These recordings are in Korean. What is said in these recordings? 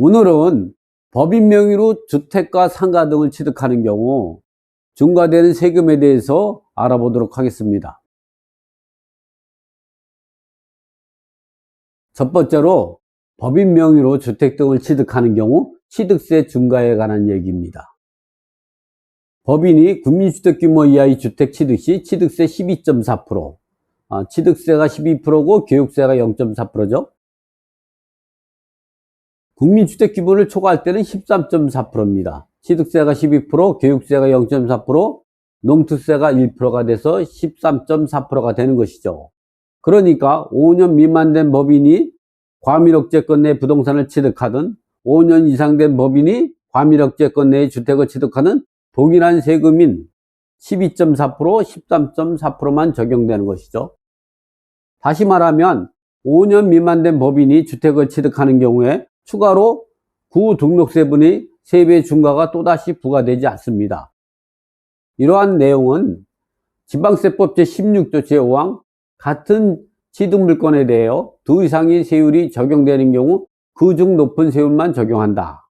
오늘은 법인 명의로 주택과 상가 등을 취득하는 경우 중과되는 세금에 대해서 알아보도록 하겠습니다. 첫 번째로 법인 명의로 주택 등을 취득하는 경우 취득세 중과에 관한 얘기입니다. 법인이 국민주택 규모 이하의 주택 취득 시 취득세 12.4%, 취득세가 12%고 교육세가 0.4%죠. 국민주택 규모를 초과할 때는 13.4%입니다. 취득세가 12%, 교육세가 0.4%, 농투세가 1%가 돼서 13.4%가 되는 것이죠. 그러니까 5년 미만 된 법인이 과밀억제권 내 부동산을 취득하든 5년 이상 된 법인이 과밀억제권 내의 주택을 취득하는 동일한 세금인 12.4%, 13.4%만 적용되는 것이죠. 다시 말하면 5년 미만 된 법인이 주택을 취득하는 경우에 추가로 구등록세분의 세배 중과가 또다시 부과되지 않습니다. 이러한 내용은 지방세법 제16조 제5항 같은 취득물건에 대하여 두 이상의 세율이 적용되는 경우 그 중 높은 세율만 적용한다.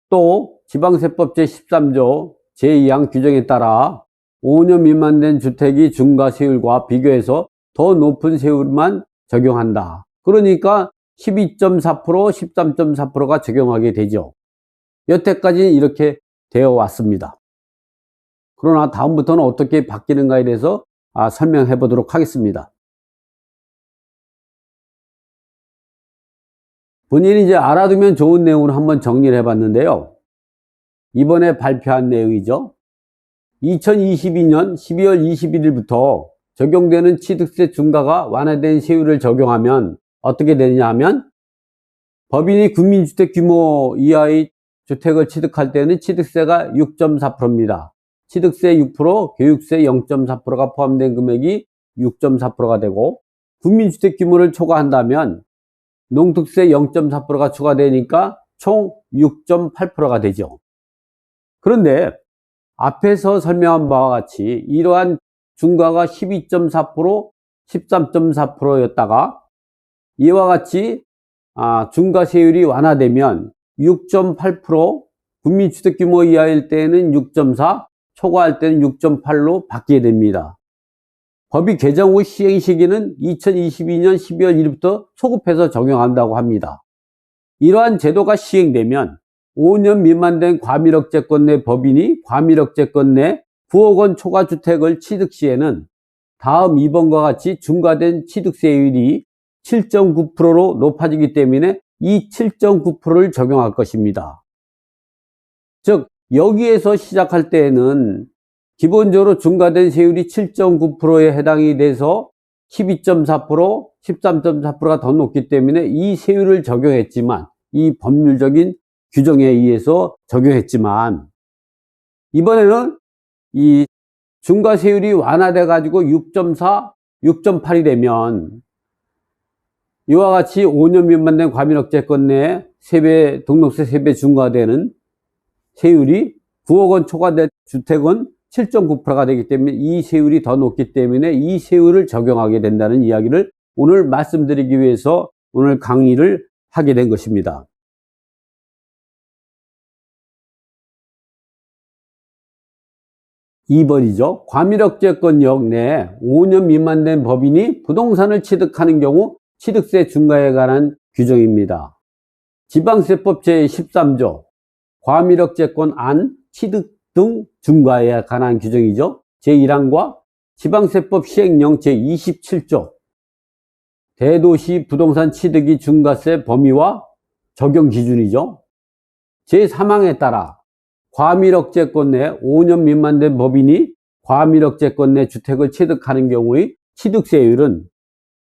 또 지방세법 제13조 제2항 규정에 따라 5년 미만 된 주택이 중과세율과 비교해서 더 높은 세율만 적용한다. 그러니까 12.4%, 13.4%가 적용하게 되죠. 여태까지는 이렇게 되어 왔습니다. 그러나 다음부터는 어떻게 바뀌는가에 대해서 설명해 보도록 하겠습니다. 본인이 이제 알아두면 좋은 내용으로 한번 정리를 해 봤는데요. 이번에 발표한 내용이죠. 2022년 12월 21일부터 적용되는 취득세 중과가 완화된 세율을 적용하면 어떻게 되느냐 하면 법인이 국민주택 규모 이하의 주택을 취득할 때는 취득세가 6.4%입니다. 취득세 6%, 교육세 0.4%가 포함된 금액이 6.4%가 되고 국민주택 규모를 초과한다면 농특세 0.4%가 추가되니까 총 6.8%가 되죠. 그런데 앞에서 설명한 바와 같이 이러한 중과가 12.4%, 13.4%였다가 이와 같이 중과세율이 완화되면 6.8%, 국민주택 규모 이하일 때는 6.4, 초과할 때는 6.8로 바뀌게 됩니다. 법이 개정 후 시행 시기는 2022년 12월 1일부터 소급해서 적용한다고 합니다. 이러한 제도가 시행되면 5년 미만 된 과밀억제권 내 법인이 과밀억제권 내 9억 원 초과 주택을 취득 시에는 다음 2번과 같이 중과된 취득세율이 7.9%로 높아지기 때문에 이 7.9%를 적용할 것입니다. 즉 여기에서 시작할 때에는 기본적으로 중과된 세율이 7.9%에 해당이 돼서 12.4%, 13.4%가 더 높기 때문에 이 세율을 적용했지만 이 법률적인 규정에 의해서 적용했지만 이번에는 이 중과세율이 완화돼 가지고 6.4, 6.8이 되면 이와 같이 5년 미만 된 과밀억제권 내에 세배 등록세 세배 중과되는 세율이 9억 원 초과된 주택은 7.9%가 되기 때문에 이 세율이 더 높기 때문에 이 세율을 적용하게 된다는 이야기를 오늘 말씀드리기 위해서 오늘 강의를 하게 된 것입니다. 2번이죠. 과밀억제권역 내에 5년 미만 된 법인이 부동산을 취득하는 경우 취득세 중과에 관한 규정입니다. 지방세법 제13조 과밀억제권 안 취득 등 중과에 관한 규정이죠. 제1항과 지방세법 시행령 제27조 대도시 부동산 취득이 중과세 범위와 적용 기준이죠. 제3항에 따라 과밀억제권 내 5년 미만 된 법인이 과밀억제권 내 주택을 취득하는 경우의 취득세율은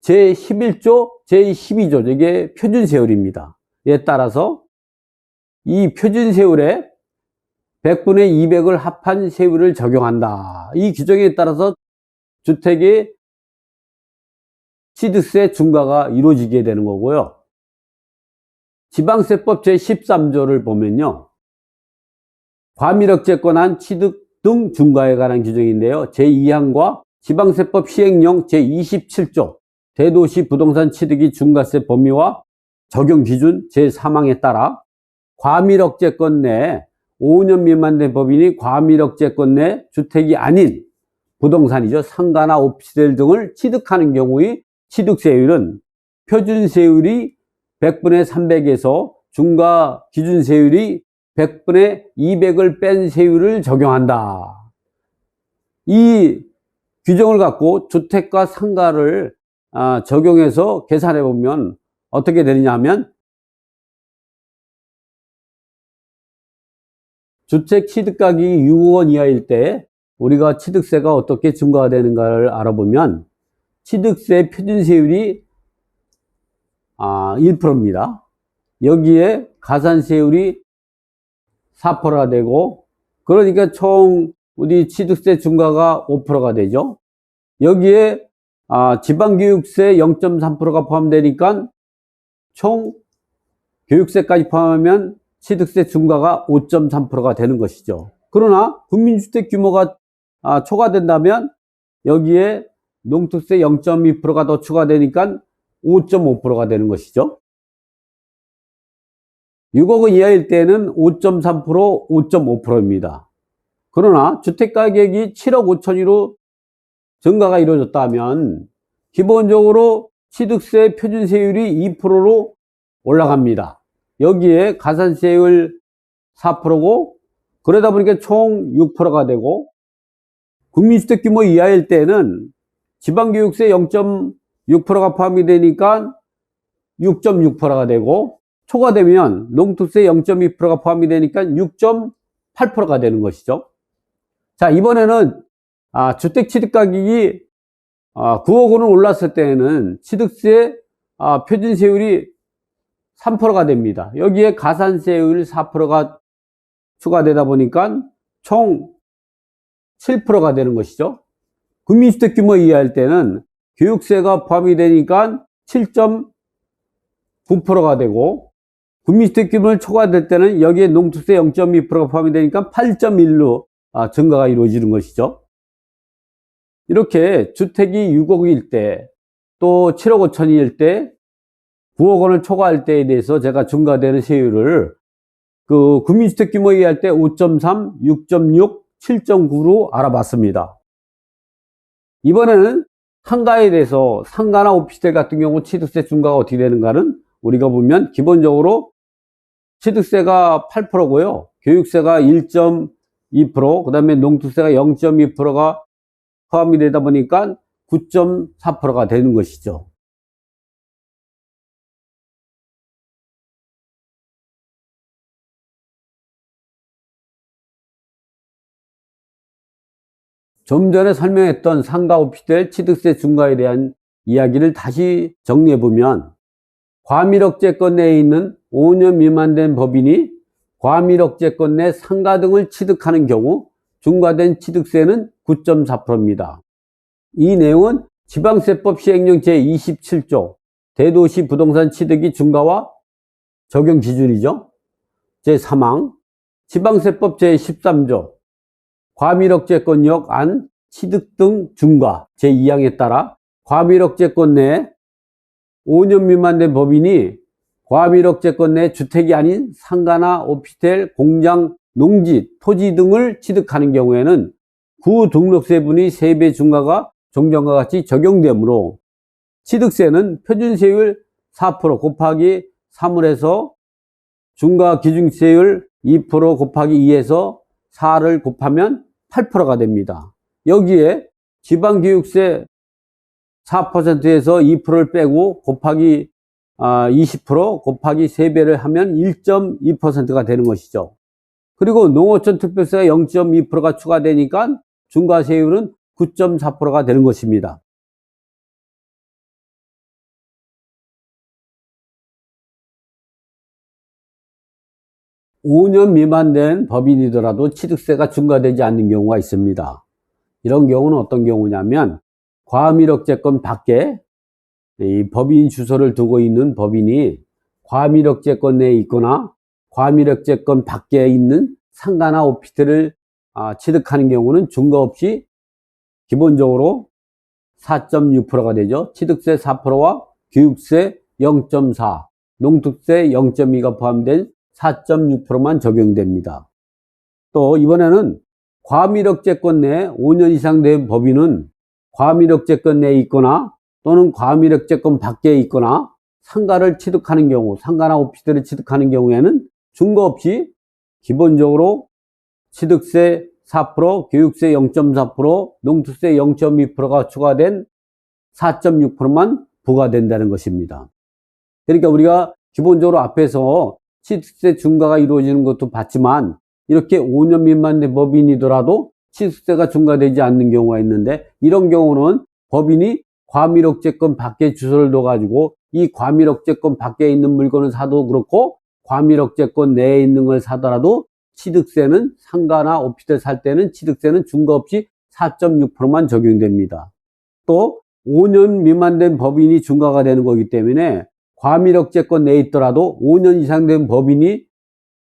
제11조, 제12조 이게 표준세율입니다. 이에 따라서 이 표준세율에 100분의 200을 합한 세율을 적용한다. 이 규정에 따라서 주택의 취득세 중과가 이루어지게 되는 거고요. 지방세법 제13조를 보면요. 과밀억제권 안 취득 등 중과에 관한 규정인데요. 제2항과 지방세법 시행령 제27조 대도시 부동산 취득이 중과세 범위와 적용 기준 제3항에 따라 과밀억제권 내 5년 미만 된 법인이 과밀억제권 내 주택이 아닌 부동산이죠. 상가나 오피스텔 등을 취득하는 경우의 취득세율은 표준세율이 100분의 300에서 중과 기준세율이 100분의 200을 뺀 세율을 적용한다. 이 규정을 갖고 주택과 상가를 적용해서 계산해 보면 어떻게 되느냐 하면 주택 취득가격이 6억 원 이하일 때 우리가 취득세가 어떻게 증가가 되는가를 알아보면 취득세 표준세율이 1%입니다. 여기에 가산세율이 4%가 되고, 그러니까 총 우리 취득세 중과가 5%가 되죠. 여기에 지방교육세 0.3%가 포함되니까 총 교육세까지 포함하면 취득세 중과가 5.3%가 되는 것이죠. 그러나 국민주택 규모가 초과된다면 여기에 농특세 0.2%가 더 추가되니까 5.5%가 되는 것이죠. 6억 원 이하일 때는 5.3%, 5.5%입니다. 그러나 주택가격이 7억 5천으로 증가가 이루어졌다면 기본적으로 취득세 표준세율이 2%로 올라갑니다. 여기에 가산세율 4%고 그러다 보니까 총 6%가 되고, 국민주택 규모 이하일 때는 지방교육세 0.6%가 포함이 되니까 6.6%가 되고, 초과되면 농특세 0.2%가 포함이 되니까 6.8%가 되는 것이죠. 자, 이번에는 주택 취득가격이 9억 원을 올랐을 때에는 취득세 표준세율이 3%가 됩니다. 여기에 가산세율 4%가 추가되다 보니까 총 7%가 되는 것이죠. 국민주택 규모 이하일 때는 교육세가 포함이 되니까 7.9%가 되고, 국민주택 규모를 초과될 때는 여기에 농특세 0.2%가 포함이 되니까 8.1로 증가가 이루어지는 것이죠. 이렇게 주택이 6억일 때, 또 7억 5천일 때, 9억 원을 초과할 때에 대해서 제가 증가되는 세율을 국민주택 규모 이하일 때 5.3, 6.6, 7.9로 알아봤습니다. 이번에는 상가에 대해서 상가나 오피스텔 같은 경우 취득세 중과가 어떻게 되는가는 우리가 보면 기본적으로 취득세가 8%고요. 교육세가 1.2%, 그 다음에 농특세가 0.2%가 포함이 되다 보니까 9.4%가 되는 것이죠. 좀 전에 설명했던 상가 오피스텔 취득세 중과에 대한 이야기를 다시 정리해보면, 과밀억제권 내에 있는 5년 미만 된 법인이 과밀억제권 내 상가 등을 취득하는 경우 중과된 취득세는 9.4%입니다. 이 내용은 지방세법 시행령 제27조 대도시 부동산 취득이 중과와 적용 기준이죠. 제3항 지방세법 제13조 과밀억제권역 안 취득 등 중과 제2항에 따라 과밀억제권 내 5년 미만 된 법인이 과밀억제권 내 주택이 아닌 상가나 오피스텔, 공장, 농지, 토지 등을 취득하는 경우에는 구등록세분의 세배 중과가 종전과 같이 적용되므로 취득세는 표준세율 4% 곱하기 3을 해서 중과 기준세율 2% 곱하기 2에서 4를 곱하면 8%가 됩니다. 여기에 지방교육세 4%에서 2%를 빼고 곱하기 20% 곱하기 3배를 하면 1.2%가 되는 것이죠. 그리고 농어촌 특별세가 0.2%가 추가되니까 중과세율은 9.4%가 되는 것입니다. (5년) 미만 된 법인이더라도 취득세가 중과되지 않는 경우가 있습니다. 이런 경우는 어떤 경우냐면, 과밀억제권 밖에 이 법인 주소를 두고 있는 법인이 과밀억제권 내에 있거나 과밀억제권 밖에 있는 상가나 오피스텔을 취득하는 경우는 중과 없이 기본적으로 4.6%가 되죠. 취득세 4%와 교육세 0.4, 농특세 0.2가 포함된 4.6%만 적용됩니다. 또 이번에는 과미력제권 내 5년 이상 된 법인은 과미력제권 내에 있거나 또는 과미력제권 밖에 있거나 상가를 취득하는 경우, 상가나 오피스텔을 취득하는 경우에는 증거 없이 기본적으로 취득세 4%, 교육세 0.4%, 농투세 0.2%가 추가된 4.6%만 부과된다는 것입니다. 그러니까 우리가 기본적으로 앞에서 취득세 중과가 이루어지는 것도 봤지만 이렇게 5년 미만 된 법인이더라도 취득세가 중과되지 않는 경우가 있는데, 이런 경우는 법인이 과미력제권 밖에 주소를 둬가지고 이 과미력제권 밖에 있는 물건을 사도 그렇고 과미력제권 내에 있는 걸 사더라도 취득세는 상가나 오피스텔 살 때는 취득세는 중과 없이 4.6%만 적용됩니다. 또 5년 미만 된 법인이 중과가 되는 거기 때문에 과미력제권 내에 있더라도 5년 이상 된 법인이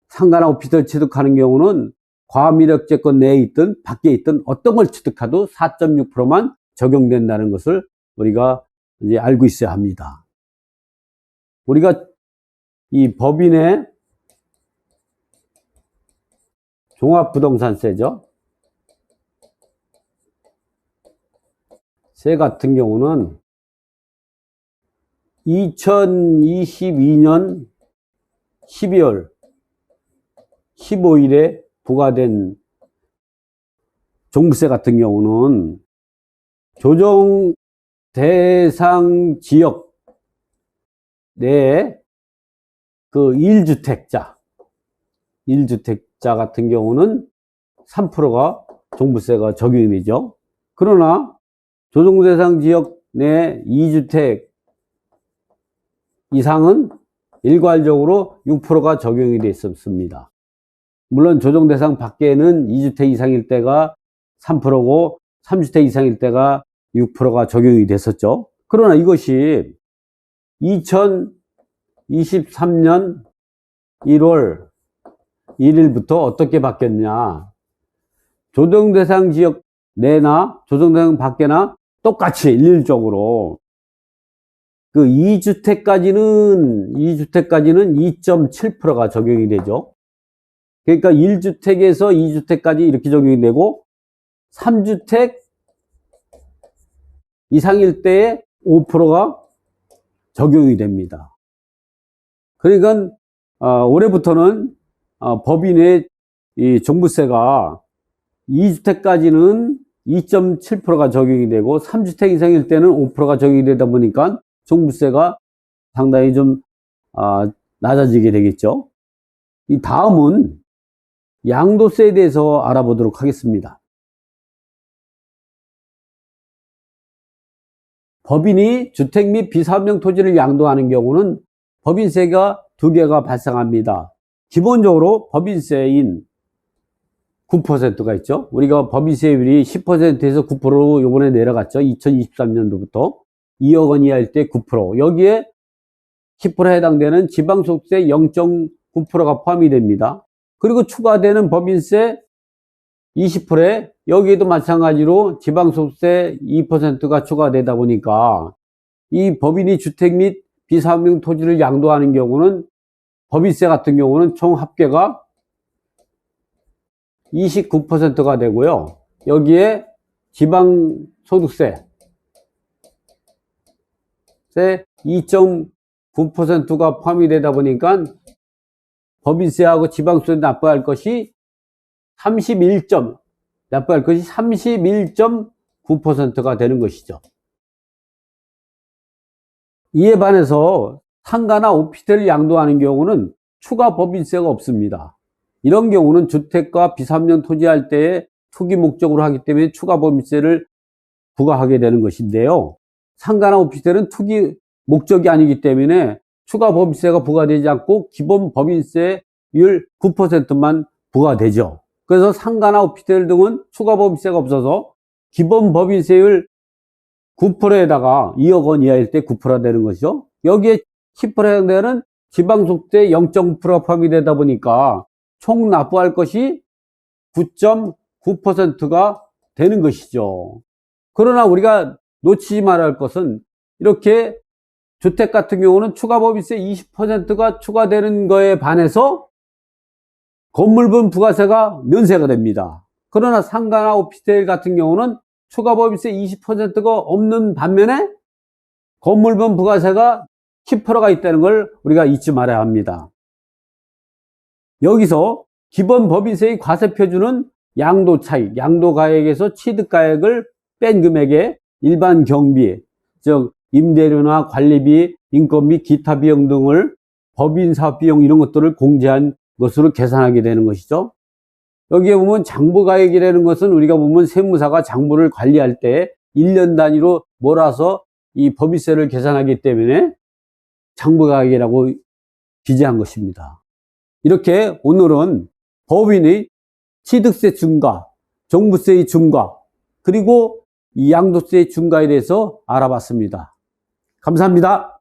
상가나 오피스텔 취득하는 경우는 과미력제권 내에 있든 밖에 있든 어떤 걸 취득해도 4.6%만 적용된다는 것을 우리가 이제 알고 있어야 합니다. 우리가 이 법인의 종합부동산세죠. 세 같은 경우는 2022년 12월 15일에 부과된 종부세 같은 경우는 조정 대상 지역 내에 그 1주택자 같은 경우는 3%가 종부세가 적용이 되죠. 그러나 조정 대상 지역 내 2주택 이상은 일괄적으로 6%가 적용이 됐었습니다. 물론 조정 대상 밖에는 2주택 이상일 때가 3%고 3주택 이상일 때가 6%가 적용이 됐었죠. 그러나 이것이 2023년 1월 1일부터 어떻게 바뀌었냐. 조정 대상 지역 내나 조정 대상 밖에나 똑같이 일률적으로 그 2주택까지는 2.7%가 적용이 되죠. 그러니까 1주택에서 2주택까지 이렇게 적용이 되고 3주택 이상일 때에 5%가 적용이 됩니다. 그러니까 올해부터는 법인의 이 종부세가 2주택까지는 2.7%가 적용이 되고 3주택 이상일 때는 5%가 적용이 되다 보니까 종부세가 상당히 좀 낮아지게 되겠죠. 이 다음은 양도세에 대해서 알아보도록 하겠습니다. 법인이 주택 및 비사업용 토지를 양도하는 경우는 법인세가 두 개가 발생합니다. 기본적으로 법인세인 9%가 있죠. 우리가 법인세율이 10%에서 9%로 요번에 내려갔죠. 2023년도부터 2억 원 이하일 때 9%. 여기에 10%에 해당되는 지방소득세 0.9%가 포함이 됩니다. 그리고 추가되는 법인세 20%에 여기에도 마찬가지로 지방소득세 2%가 추가되다 보니까 이 법인이 주택 및 비사업용 토지를 양도하는 경우는 법인세 같은 경우는 총 합계가 29%가 되고요. 여기에 지방소득세 2.9%가 포함이 되다 보니까 법인세하고 지방소득세 납부할 것이 31.9%가 되는 것이죠. 이에 반해서 상가나 오피스텔을 양도하는 경우는 추가 법인세가 없습니다. 이런 경우는 주택과 비사업용 토지할 때에 투기 목적으로 하기 때문에 추가 법인세를 부과하게 되는 것인데요. 상가나 오피스텔은 투기 목적이 아니기 때문에 추가 법인세가 부과되지 않고 기본 법인세율 9%만 부과되죠. 그래서 상가나 오피스텔 등은 추가 법인세가 없어서 기본 법인세율 9%에다가 2억 원 이하일 때 9%가 되는 것이죠. 여기에 10%에 해당되는 지방소득세 0.9%가 포함이 되다 보니까 총 납부할 것이 9.9%가 되는 것이죠. 그러나 우리가 놓치지 말아야 할 것은 이렇게 주택 같은 경우는 추가 법인세 20%가 추가되는 거에 반해서 건물분 부가세가 면세가 됩니다. 그러나 상가나 오피스텔 같은 경우는 추가법인세 20%가 없는 반면에 건물분 부가세가 10%가 있다는 걸 우리가 잊지 말아야 합니다. 여기서 기본 법인세의 과세표준은 양도차익, 양도가액에서 취득가액을 뺀 금액에 일반 경비, 즉 임대료나 관리비, 인건비, 기타 비용 등을 법인사업 비용 이런 것들을 공제한 것으로 계산하게 되는 것이죠. 여기에 보면 장부가액이라는 것은 우리가 보면 세무사가 장부를 관리할 때 1년 단위로 몰아서 이 법인세를 계산하기 때문에 장부가액이라고 기재한 것입니다. 이렇게 오늘은 법인의 취득세 중과, 종부세의 중과, 그리고 이 양도세의 중과에 대해서 알아봤습니다. 감사합니다.